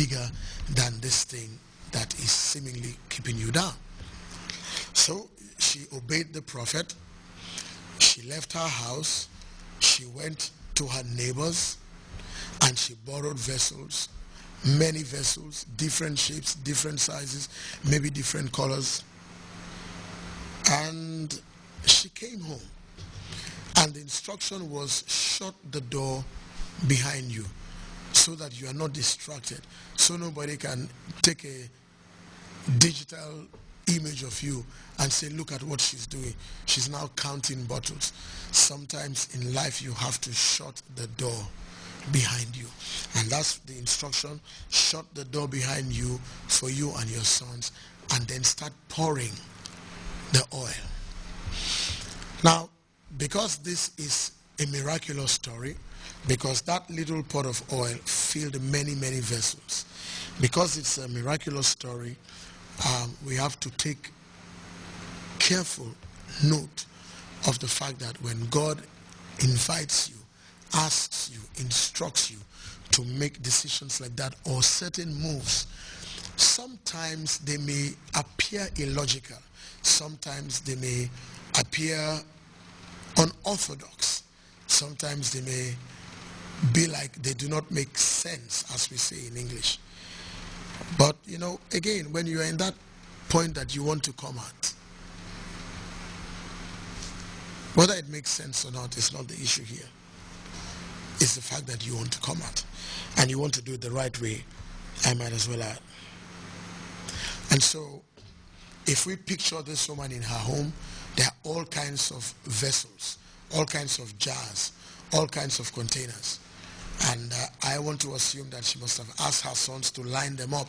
bigger than this thing that is seemingly keeping you down. So she obeyed the prophet. She left her house. She went to her neighbors and she borrowed vessels, many vessels, different shapes, different sizes, maybe different colors. And she came home. And the instruction was, shut the door behind you so that you are not distracted, so nobody can take a digital image of you and say, look at what she's doing. She's now counting bottles. Sometimes in life you have to shut the door behind you. And that's the instruction. Shut the door behind you for you and your sons, and then start pouring the oil. Now, because this is a miraculous story, because that little pot of oil filled many, many vessels, because it's a miraculous story, we have to take careful note of the fact that when God invites you, asks you, instructs you to make decisions like that or certain moves, sometimes they may appear illogical, sometimes they may appear unorthodox, sometimes they may be like they do not make sense, as we say in English. But you know, again, when you are in that point that you want to come at, whether it makes sense or not is not the issue here. It's the fact that you want to come at and you want to do it the right way. I might as well add. And so if we picture this woman in her home, there are all kinds of vessels, all kinds of jars, all kinds of containers. And I want to assume that she must have asked her sons to line them up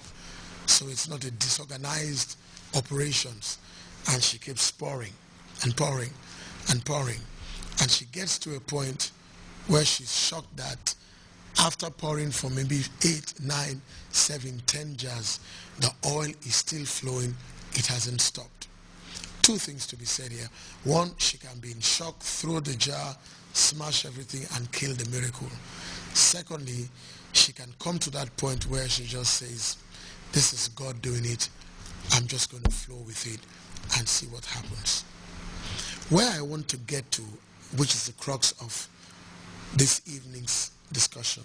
so it's not a disorganized operations. And she keeps pouring and pouring and pouring. And she gets to a point where she's shocked that after pouring for maybe 8, 9, 7, 10 jars, the oil is still flowing. It hasn't stopped. Two things to be said here. One, she can be in shock, throw the jar, smash everything, and kill the miracle. Secondly, she can come to that point where she just says, this is God doing it. I'm just going to flow with it and see what happens. Where I want to get to, which is the crux of this evening's discussion,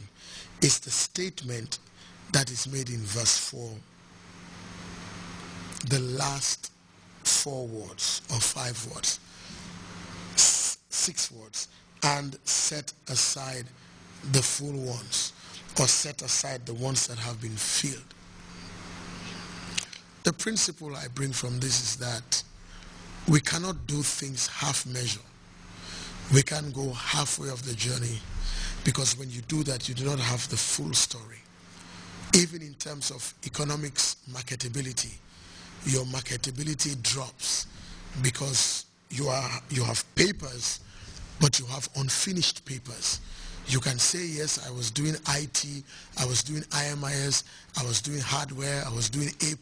is the statement that is made in verse 4. The last 4 words or 5 words, 6 words, and set aside the full ones, or set aside the ones that have been filled. The principle I bring from this is that we cannot do things half measure. We can't go halfway of the journey, because when you do that, you do not have the full story. Even in terms of economics marketability, your marketability drops because you have papers, but you have unfinished papers. You can say, yes, I was doing IT, I was doing IMIS, I was doing hardware, I was doing A+,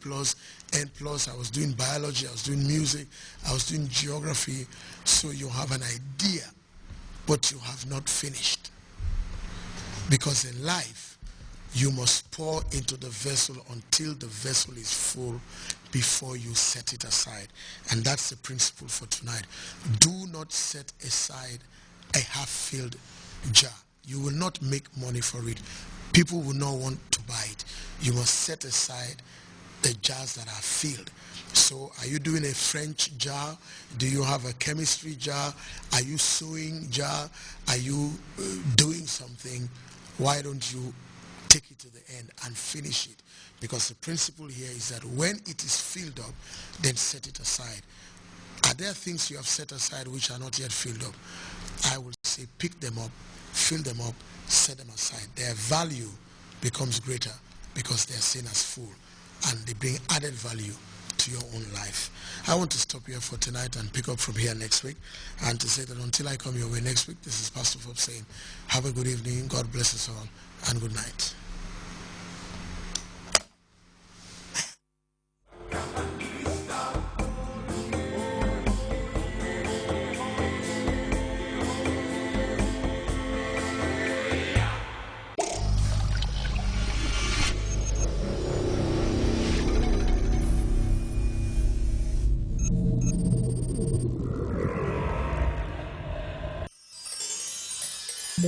N+, I was doing biology, I was doing music, I was doing geography. So you have an idea, but you have not finished. Because in life, you must pour into the vessel until the vessel is full before you set it aside. And that's the principle for tonight. Do not set aside a half-filled jar. You will not make money for it. People will not want to buy it. You must set aside the jars that are filled. So are you doing a French jar? Do you have a chemistry jar? Are you sewing jar? Are you doing something? Why don't you take it to the end and finish it? Because the principle here is that when it is filled up, then set it aside. Are there things you have set aside which are not yet filled up? I will say pick them up, fill them up, set them aside. Their value becomes greater because they are seen as full, and they bring added value to your own life. I want to stop here for tonight and pick up from here next week, and to say that until I come your way next week, this is Pastor Fob saying, have a good evening, God bless us all, and good night. The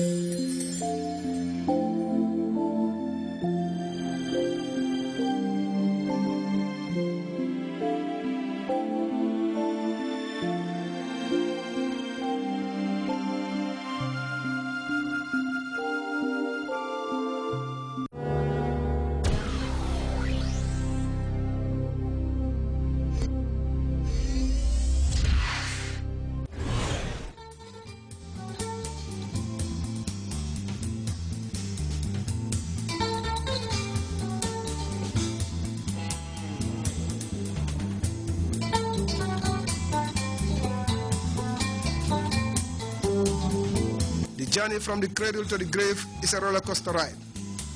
journey from the cradle to the grave is a roller coaster ride.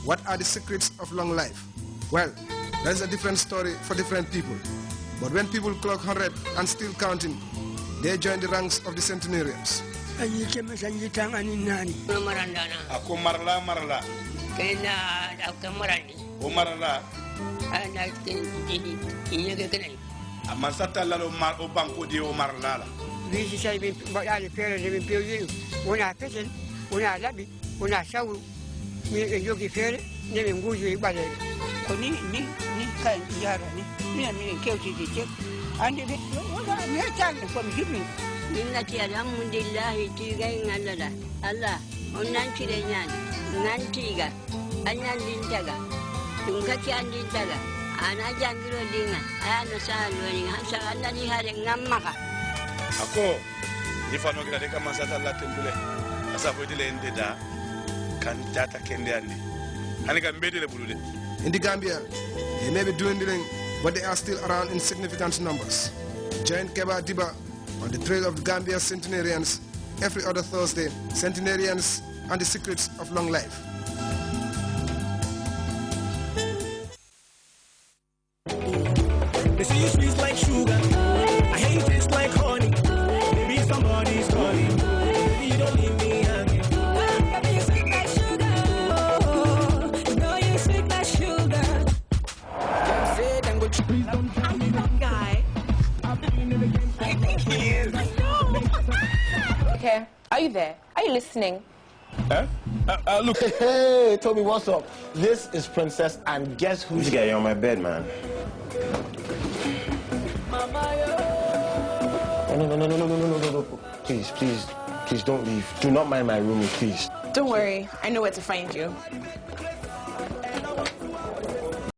What are the secrets of long life? Well, that's a different story for different people. But when people clock 100 and still counting, they join the ranks of the centenarians. Ako, ifano kila deka masata la tembule. Asa fodile ndeda kan data kendeandi. Hanika mbedele bulude. In the Gambia, they may be dwindling, but they are still around in significant numbers. Join Keba Diba on the trail of the Gambia centenarians every other Thursday. Centenarians and the secrets of long life. They say you sweet like sugar. I hate it taste like honey. Maybe somebody's calling. Maybe you don't leave me hanging. Maybe you sweet like sugar. You know you sweet like sugar. Them say them go please don't tell me that guy. I think he is. Okay, are you there? Are you listening? Huh? Look. Hey, Toby, what's up? This is Princess, and guess who's This guy on my bed, man. No. Please don't leave. Do not mind my room, please. Don't worry, I know where to find you.